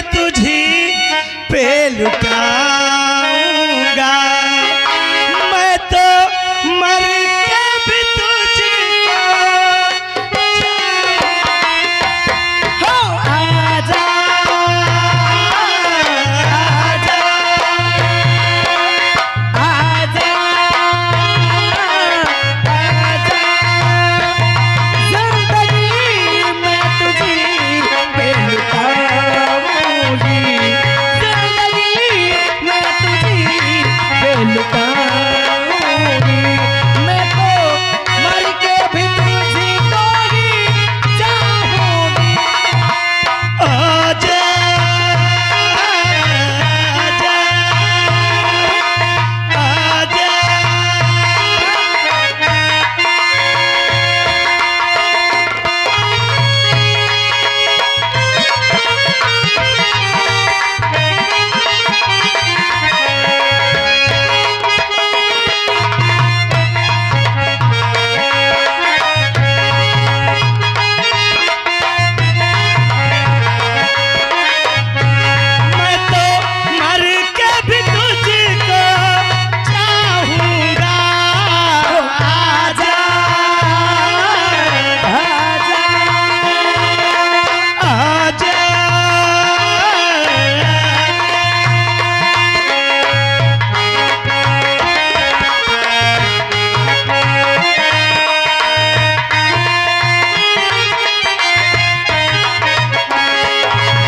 मैं तुझी पे लुटाऊंगा। मैं तो मर के भी तुझको हो आजा आजा आजा आजा जिंदगी मैं तुझी पे लुटाऊंगी, जिंदगी मैं तुझी पे लुटाऊंगी। मैं तो मर के भी तुझी को ही चाहूंगी। आजा आजा मैं तो मर के भी तुझको चाहूंगा। आजा आजा आजा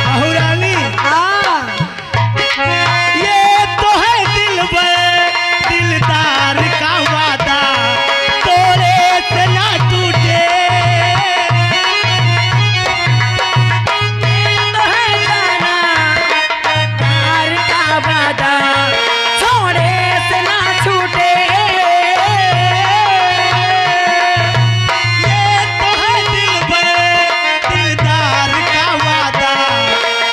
बहुरानी ये तो है दिलदार का वादा, तोड़े से ना टूटे। तो है जाना प्यार का वादा, छोड़े से ना छूटे। ये तो है दिलदार का वादा,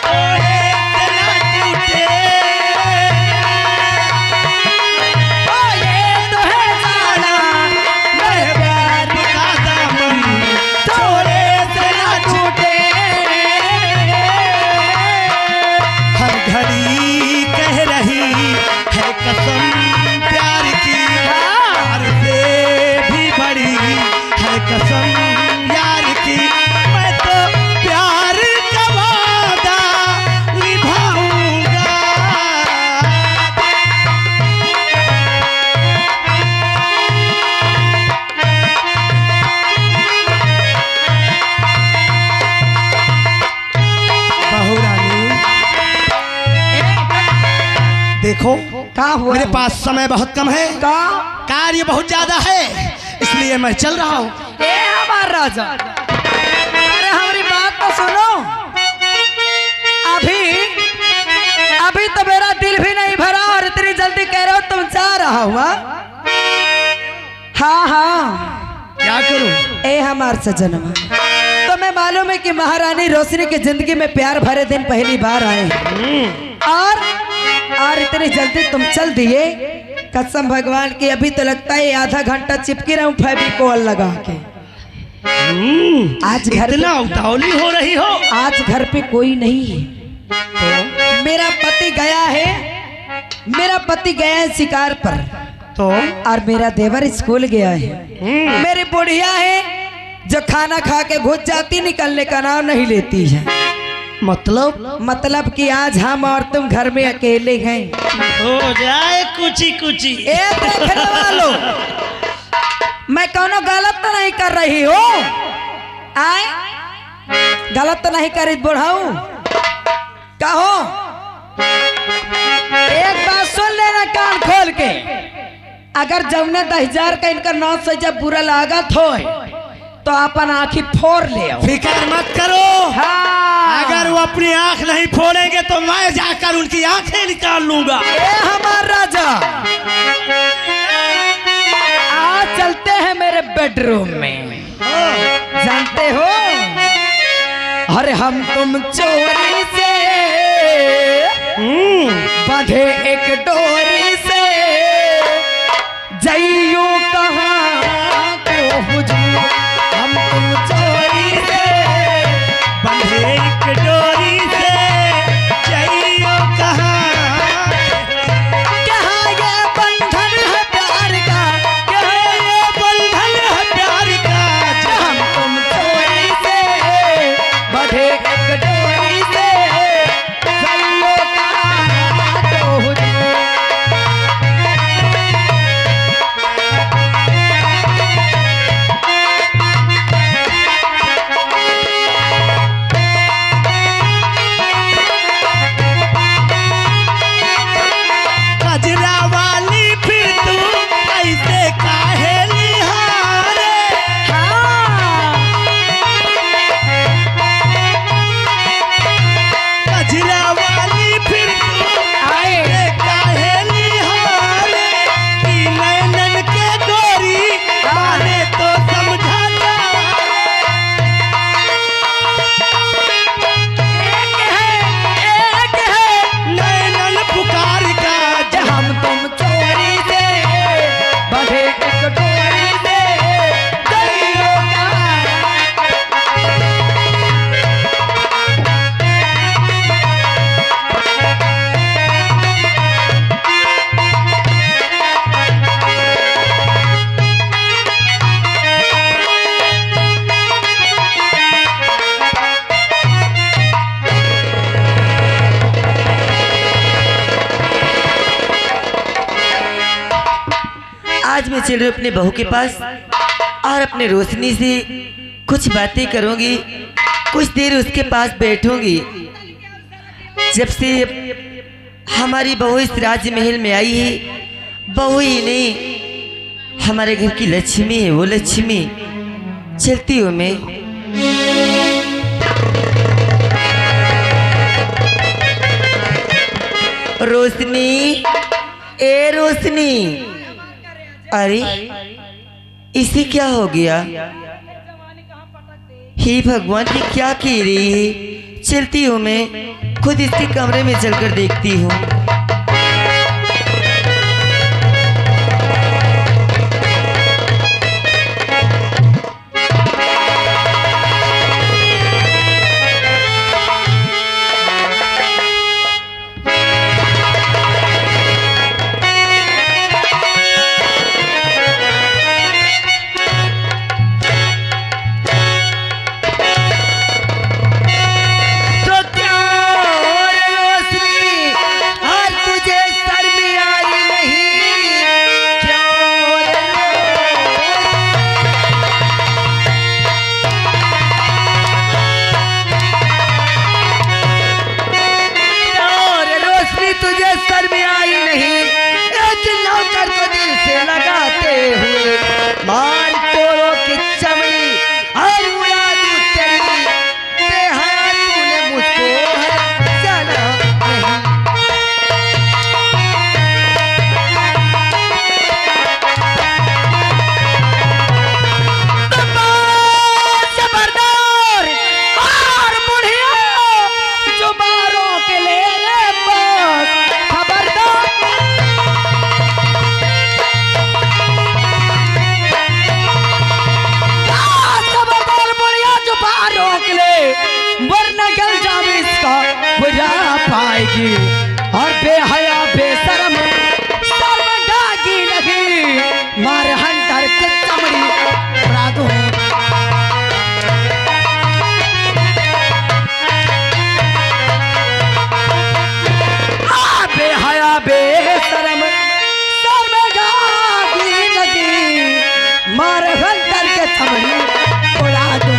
तोड़े से ना टूटे। ओ ये तो है जाना मेरे प्यार का दामन छोड़े से ना छूटे। हर घड़ी कह रही है कसम प्यार की, प्यार से भी बड़ी है कसम यार की। मैं तो प्यार का वादा निभाऊंगा। बहुरानी देखो का हुआ? मेरे पास समय बहुत कम है, का कार्य बहुत ज्यादा है, इसलिए मैं चल रहा हूँ। ए हमार राजा, अरे हमारी बात तो सुनो। अभी अभी तो मेरा दिल भी नहीं भरा और इतनी जल्दी कह रहे हो तुम जा रहा हुआ। हाँ हाँ क्या करूँ? ए हमार सजनवा, तो मैं मालूम है कि महारानी रोशनी की जिंदगी में प्यार भरे दिन पहली बार आए हैं। और इतनी जल्दी तुम चल दिए, कसम भगवान की अभी तो लगता है आधा घंटा चिपकी रहा हूँ फेविकोल लगा के। आज घर इतना उतावली हो रही हो? आज घर पे कोई नहीं है। तो मेरा पति गया है, मेरा पति गया है शिकार पर, तो और मेरा देवर स्कूल गया है। मेरी बुढ़िया है जो खाना खा के घुस जाती, निकलने का नाम नहीं लेती है। मतलब कि आज हम और तुम घर में अकेले हैं। हो जाए कुची कुची। ए देखने वालों, मैं कौनो गलत तो नहीं कर रही हूँ। आए गलत तो नहीं करी बुढ़ाऊ, कहो एक बात सुन लेना कान खोल के। अगर जमुना 10,000 का इनका 900 जब बुरा लागत हो तो अपन आँखी फोड़ ले आओ। फिक्र मत करो। हाँ। अगर वो अपनी आंख नहीं फोड़ेंगे तो मैं जाकर उनकी आंखें निकाल लूंगा। ए हमार राजा, आज चलते हैं मेरे बेडरूम में। जानते हो, अरे हम तुम चोरी से बंधे एक डोरी से, जइयो कहाँ को हुजूर। हम तुम चोरी से बंधे एक डोरी से आज मैं चल रही हूँ अपने बहू के पास और अपने रोशनी से कुछ बातें करूंगी, कुछ देर उसके पास बैठूंगी। जब से हमारी बहू इस राजमहल में आई है, बहू ही नहीं हमारे घर की लक्ष्मी है, वो लक्ष्मी। चलती हूँ मैं। रोशनी, ए रोशनी, अरे इसे क्या हो गया? हे भगवान, ये क्या कह रही है? चलती हूँ मैं, खुद इसके कमरे में चलकर देखती हूँ। पाएगी और बेहया बेशरम शर्मगागी नहीं, मारे हंटर के चमड़ी उड़ा दूं। बेहया बेशरम शर्मगागी नहीं, मारे हंटर के चमड़ी उड़ा दूं।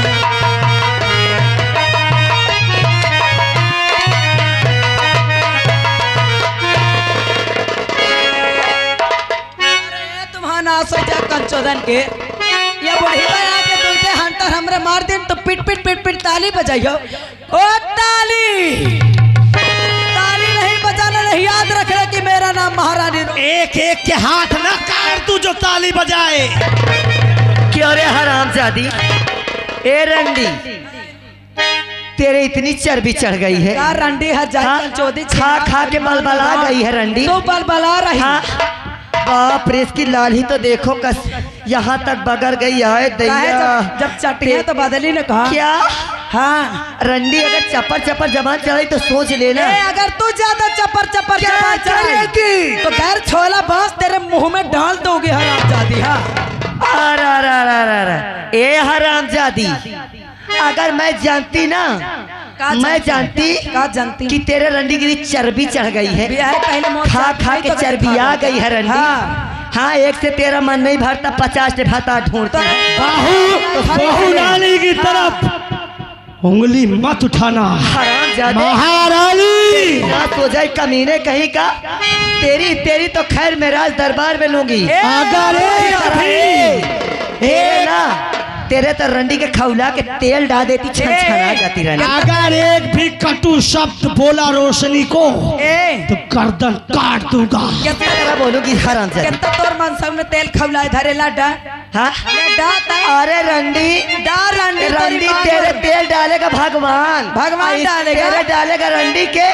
सोचा कंचोदन के ये बुढ़ी आके दूसरे हंटर हमरे मार दिन तो पिट पिट पिट पिट ताली बजाइयो। ओ ताली, ताली नहीं बजाना, नहीं याद रखना कि मेरा नाम महारानी। एक एक के हाथ न काट तू जो ताली बजाए। क्यों रे हरामजादी, ए रंडी, तेरे इतनी चर्बी चढ़ गई है? क्या रंडी है? कंचोदी खा खा के बलबला गई है रंडी। तो बलबला रही। हाँ? बाप रे, इसकी लाली तो देखो कस यहाँ तक बगर गई है दैया। जब चटिया तो बदली ने कहा क्या? हाँ रंडी, अगर चपर चपर जबान चढ़ाई तो सोच लेना। अगर तू ज्यादा चपर चपर जबान चढ़ाई तो गैर छोला बांस तेरे मुंह में डाल दोगे हरामजादी। हाँ अरे ए हरामजादी, अगर मैं जानती ना, मैं जानती कि तेरे रंडी की चर्बी चढ़ गई है, पहले खा खा के चर्बी आ गई है रंडी। हाँ, एक से तेरा मन नहीं भरता, 50 से भाता ढूंढता। बाहु नाली की तरफ उंगली मत उठाना महारानी। ना तो जाए कमीने कहीं का। तेरी तो खैर मैं राज दरबार में लूंगी। ना तेरे तो रंडी के खौला के तेल डाल देती, छनछना जाती रंडी। अगर एक भी कटु शब्द बोला रोशनी को तो गर्दन काट दूंगा। कितना तरह बोलूंगी हरामजादी। कितना तोर मन सब ने तेल खौला धरे लाडा। हाँ? अरे रंडी, रंडी तेरे तेल डालेगा भगवान, भगवान डालेगा। तेरे डालेगा रंडी के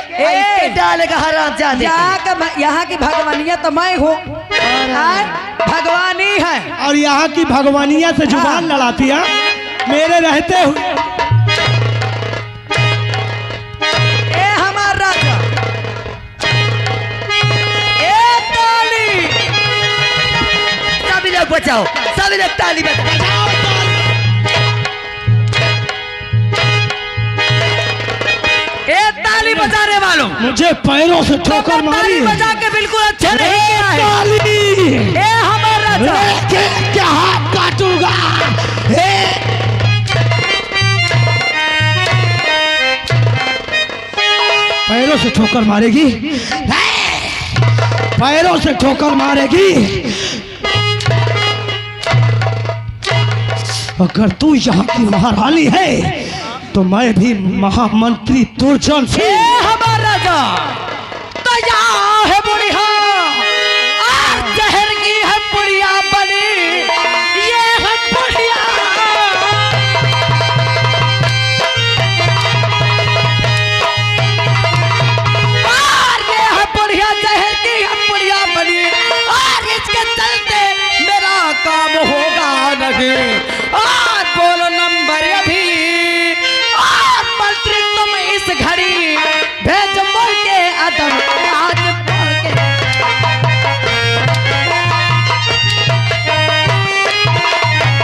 डालेगा हरामजादी। यहाँ की भगवानिया तो मैं हूँ, भगवानी है। और यहाँ की भगवानिया से जुबान लड़ाती है मेरे रहते हुए। ए हमार राजा, ए ताली, सभी लोग बचाओ, सभी लोग ताली बजाओ। ए ताली बजाने वालों, मुझे पैरों से ठोकर मारी। ताली बजा के बिल्कुल अच्छा नहीं किया है। ताली, ए हमारा राजा। क्या हाथ काटूंगा। पैरों से ठोकर मारेगी, पैरों से ठोकर मारेगी। अगर तू यहाँ की महारानी है तो मैं भी महामंत्री दुर्जन से। हमारा राजा तो यहाँ है बुढ़िया, आज जहर की है बुढ़िया बनी, ये है बुढ़िया। और ये है बुढ़िया, जहर की है बुढ़िया बनी, और इसके चलते मेरा काम होगा नहीं। और बोलो नंबर अभी, और मंत्री तुम इस घड़ी भेज बोल के अदम आज बोल के।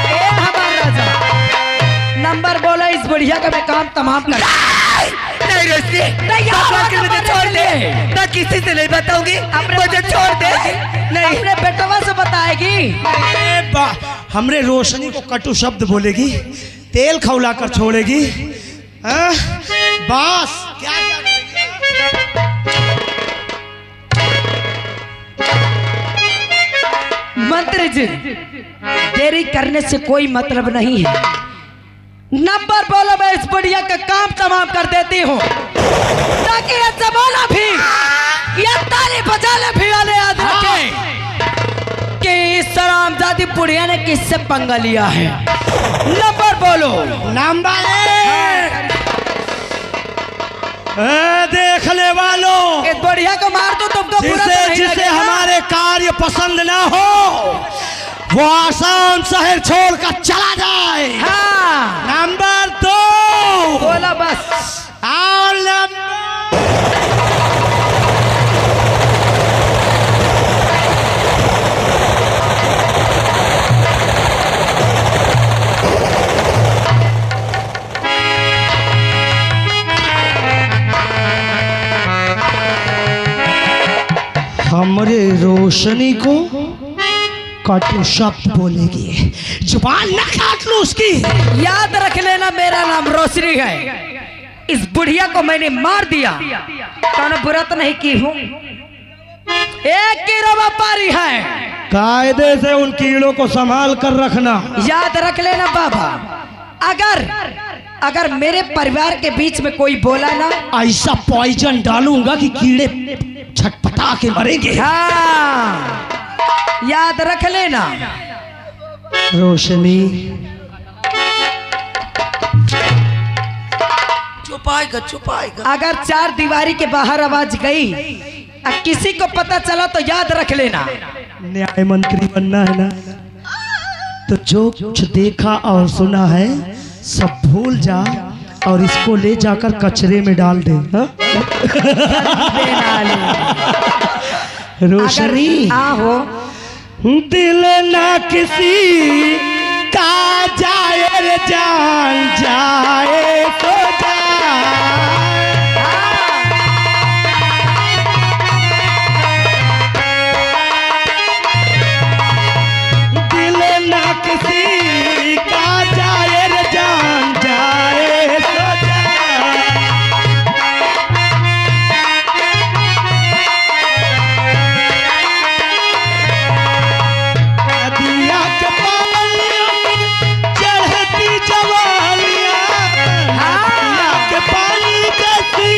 ए हमारा राजा, नंबर बोलो इस बुढ़िया का मैं काम तमाम कर। नहीं रोशनी, नहीं यार, मुझे छोड़ दे, मैं किसी से नहीं बताऊंगी, मुझे छोड़ दे। नहीं, अपने बेटवा से बताएगी। हमरे रोशनी को कटु शब्द बोलेगी, तेल खौला कर छोड़ेगी। हाँ? बस क्या क्या मंत्री जी, देरी करने से कोई मतलब नहीं है। नंबर बोलो, मैं इस बुढ़िया का काम तमाम कर देती हूँ, ताकि ये जमाना भी, ये ताली बजाने भी वाले याद रखें कि इस सरामजादी बुढ़िया ने किससे पंगा लिया है। नंबर बोलो। नंबर देखने वालों, इस बुढ़िया को मार दो, तुमको बुरा तो जिसे नहीं जिसे लगेगा? हमारे कार्य पसंद ना हो वो आसाम शहर छोड़कर चला जाए। हाँ, नंबर 2 बोला बस। और नंबर हमरे रोशनी को कटु शब्द बोलेगी, जुबान न काट लो उसकी। याद रख लेना, मेरा नाम रोशनी है। इस बुढ़िया को मैंने मार दिया, कौन बुरा तो नहीं की हूँ। एक कीड़ो व्यापारी है, कायदे से उन कीड़ों को संभाल कर रखना। याद रख लेना बाबा। अगर मेरे परिवार के बीच में कोई बोला ना, ऐसा पॉइजन डालूंगा कि कीड़े छटपटा के मरेंगे। हाँ, याद रख लेना। रोशनी छुपाएगा छुपाएगा। अगर 4 दीवारी के बाहर आवाज गई और किसी को पता चला तो याद रख लेना। न्याय मंत्री बनना है ना, तो जो कुछ देखा और सुना है सब भूल जा और इसको ले जाकर कचरे में डाल दे। हाँ? रोशनी, आहो, दिल ना किसी का जाए रे जान जाए तो जाए। दिल ना किसी का जाए रे जान जाए तो जाए। नदिया के पानियों में चढ़ती जवानियां, नदिया के पानी जैसी,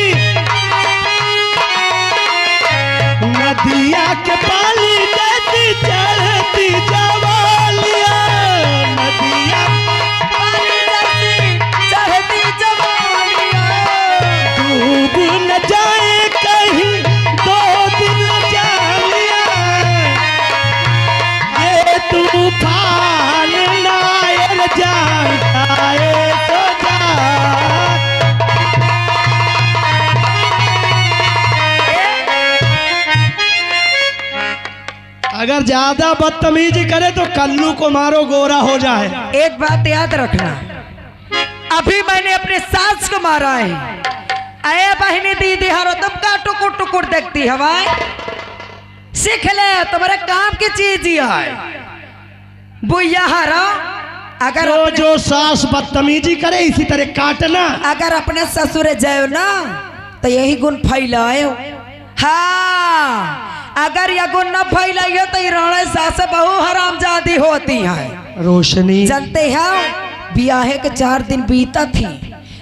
नदिया के पानी जैसी चढ़ती जवानियां, नदिया पानी जैसी चढ़ती जवानियां। डूब न जाए कहीं 2 दिन जानिया, ये तूफान नायर जान जाए तो जा। अगर ज्यादा बदतमीजी करे तो कल्लू को मारो, गोरा हो जाए। एक बात याद रखना, अभी मैंने अपने सास को मारा है। अरे बहनी दीदी हरो तुम का टुकुर टुकुर देखती हवाए, सीख ले, तुम्हारे काम की चीज ही है। बुया हरा अगर जो जो सास बदतमीजी करे इसी तरह काटना। अगर अपने ससुर जाओ ना तो यही गुण फैलाओ। हाँ, अगर यह गुण न फैलाइयो तो राणे सास बहु हरामजादी होती है। रोशनी जानते हैं ब्याहे के 4 दिन बीता थी,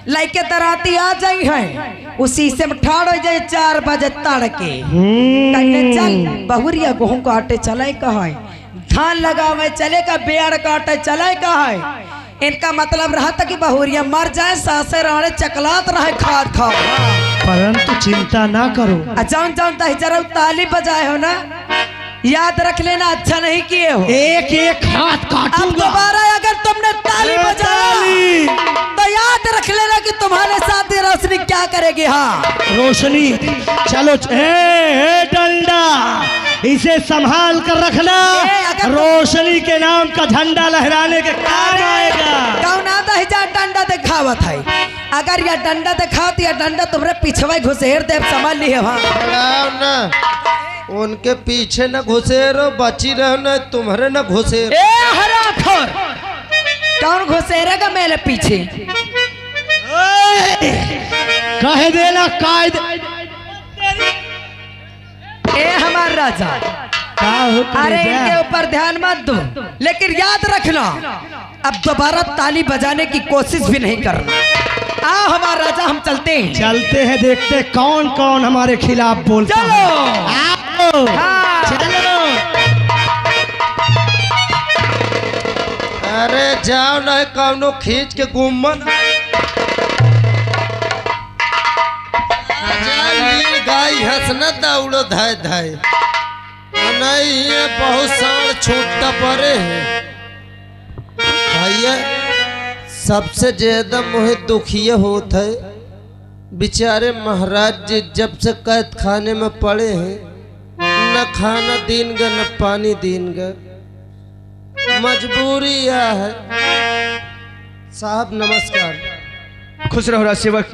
लड़के तराती आ जाई है, उसी से ठाड़ हो जाए 4 बजे तड़के। कहने चल बहुरिया गेहूं काटे चले कहा, धान लगावे चले का, बेड़ काटे चले कहा। इनका मतलब रहा था कि बहुरिया मर जाए, सासे राणे चकलात रहे खाद खा। परंतु चिंता ना करो। जान जान जरा ताली बजाए हो ना, याद रख लेना, अच्छा नहीं किए हो। एक एक हाथ अब काटूंगा। दोबारा अगर तुमने ताली बजाया तो याद रख लेना कि तुम्हारे साथ ये रोशनी क्या करेगी। हाँ रोशनी चलो, डंडा इसे संभाल कर रखना, रोशनी के नाम का झंडा लहराने के काम आएगा। कौन आता है जा डंडा दिखावत है, अगर यह डंडा दिखावत या डंडा तुम्हारे पीछे घुसेर दे, समझ लिए। हाँ उनके पीछे न घुसेरो, बची रहो न तुम्हारे न घुसेरो। हराखोर कौन घुसेरेगा मेरे पीछे? कह देना कायदे। ए हमार राजा, अरे इनके ऊपर ध्यान मत दो, लेकिन याद रखना अब दोबारा ताली बजाने की कोशिश भी नहीं करना। आओ हमारा राजा, हम चलते हैं। चलते हैं, देखते कौन कौन हमारे खिलाफ बोलता है। चलो हाँ। चलो। अरे जाओ न कौनो खींच के गुम्मन गाय हंसना दौड़ो धाय धाय नहीं, ये बहुत साल छूटता पड़े हैं भैया। सबसे ज्यादा मुझे दुखिया होता है बेचारे महाराज जी, जब से कैद खाने में पड़े हैं, न खाना देंगे न पानी देंगे, मजबूरी यह है। साहब नमस्कार। खुश रहो राजसेवक,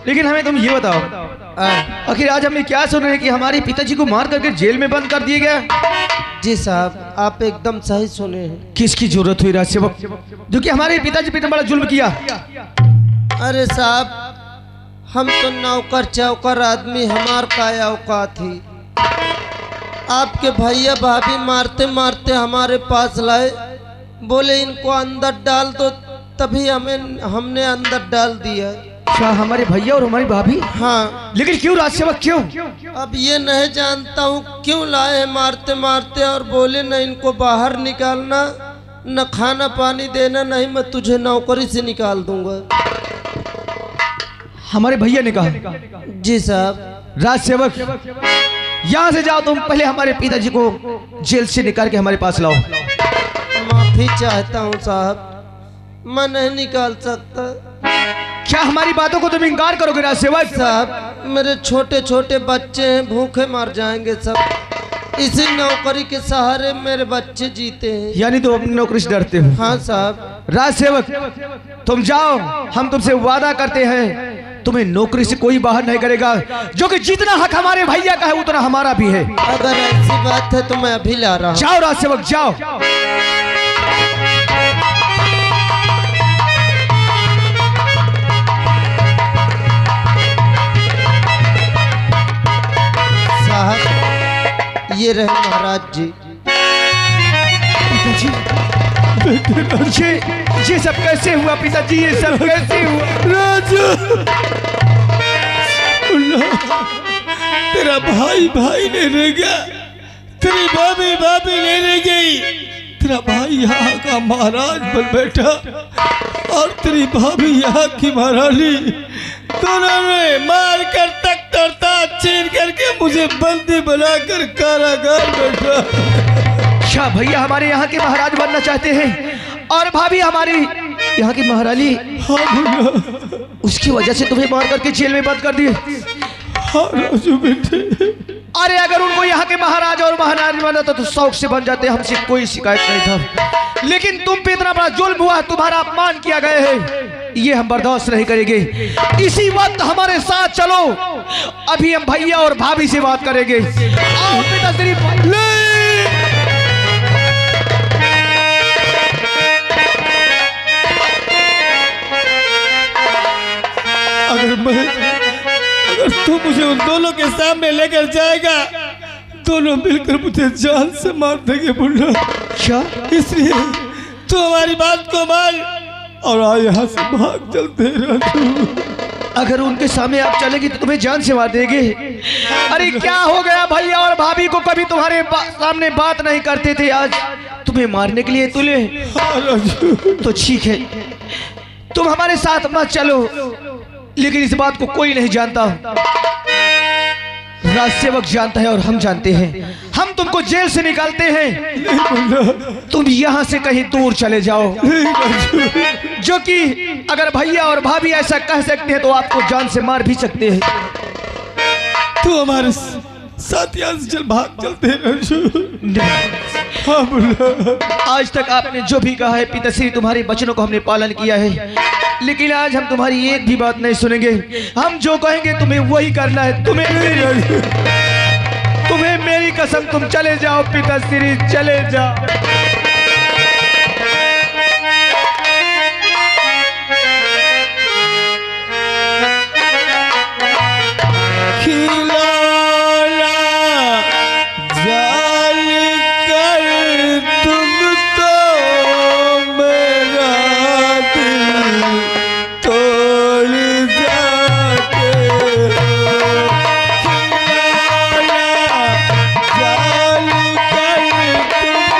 लेकिन हमें तुम ये बताओ आखिर आज हमने क्या सुना है कि हमारे पिताजी को मार करके जेल में बंद कर दिया गया? जी साहब, आप एकदम सही सुने हैं। किसकी जरूरत हुई राजसेवक, जो कि हमारे पिताजी पे इतना बड़ा जुल्म किया? अरे साहब, हम तो नौकर चौकर आदमी, हमार काय औकात थी। आपके भैया भाभी मारते मारते हमारे पास लाए, बोले इनको अंदर डाल दो, तभी हमने अंदर डाल दिया। अच्छा, हमारे भैया और हमारी भाभी? हाँ। लेकिन क्यों राजसेवक, क्यों? अब ये नहीं जानता हूँ क्यों लाए हैं मारते मारते, और बोले न इनको बाहर निकालना, न खाना पानी देना, नहीं मैं तुझे नौकरी से निकाल दूंगा। हमारे भैया ने कहा? जी साहब। राजसेवक, यहाँ से जाओ तुम, पहले हमारे पिताजी को जेल से निकाल के हमारे पास लाओ। माफी चाहता हूँ साहब, मैं नहीं निकाल सकता। क्या हमारी बातों को तुम इंकार करोगे राजसेवक? साहब, मेरे छोटे छोटे बच्चे हैं, भूखे मर जाएंगे सब। इसी नौकरी के सहारे मेरे बच्चे जीते हैं। यानी तुम अपनी नौकरी से डरते हो? हाँ साहब। राजसेवक, तुम जाओ, हम तुमसे वादा करते हैं तुम्हें नौकरी से कोई बाहर नहीं करेगा, जो कि जितना हक हमारे भैया का है उतना हमारा भी है। अगर ऐसी बात है तो मैं अभी ला रहा हूँ। जाओ राजसेवक, जाओ। साहब, ये रहे महाराज जी। पिताजी, ये सब कैसे हुआ पिताजी, ये सब कैसे हुआ? राजू, तेरा भाई लेने गया, तेरी भाभी लेने गई, तेरा भाई यहाँ का महाराज बन बैठा और तेरी भाभी यहाँ की महारानी। दोनों ने मार कर तख्त और ताज छीन करके मुझे बंदी बनाकर कारागार बैठा। क्या भैया हमारे यहाँ के महाराज बनना चाहते हैं और भाभी हमारी यहाँ की महारानी? हाँ भैया। उसकी वजह से तुम्हें मार करके जेल में बंद कर दिए? हाँ राजू बेटे। अरे अगर उनको यहाँ के महाराज और महारानी बना तो शौक से बन जाते, हमसे कोई शिकायत नहीं था। लेकिन तुम पे इतना बड़ा जुल्म हुआ, तुम्हारा अपमान किया गया है, ये हम बर्दाश्त नहीं करेंगे। इसी वक्त हमारे साथ चलो, अभी हम भैया और भाभी से बात करेंगे। आओ पिता श्री। अगर तू मुझे उन दोनों के सामने लेकर जाएगा, दोनों मिलकर मुझे जान से मार देंगे बुल्ला। क्या? इसलिए तू हमारी बात को मान और आ यहाँ से भाग चलते राजू। अगर उनके सामने आप चलेंगे तो तुम्हें जान से मार देंगे। अरे क्या हो गया, भैया और भाभी को कभी तुम्हारे सामने बात नहीं करते थे, आज तुम्हें मारने के लिए तुले। हाँ राजू। तो ठीक है, तुम हमारे साथ मत चलो, लेकिन इस बात को कोई नहीं जानता। राज सेवक जानता है और हम जानते हैं। हम तुमको जेल से निकालते हैं, तुम यहाँ से कहीं दूर चले जाओ। जो कि अगर भैया और भाभी ऐसा कह सकते हैं तो आपको जान से मार भी सकते हैं। तू हमारे साथ यहाँ से चल, भाग चलते हैं राजू। हाँ बुल्ला। आज तक आपने जो भी कहा है पिताश्री, तुम्हारे वचनों को हमने पालन किया है, लेकिन आज हम तुम्हारी एक भी बात नहीं सुनेंगे। हम जो कहेंगे तुम्हें वही करना है। तुम्हें मेरी कसम, तुम चले जाओ पिताश्री, चले जाओ।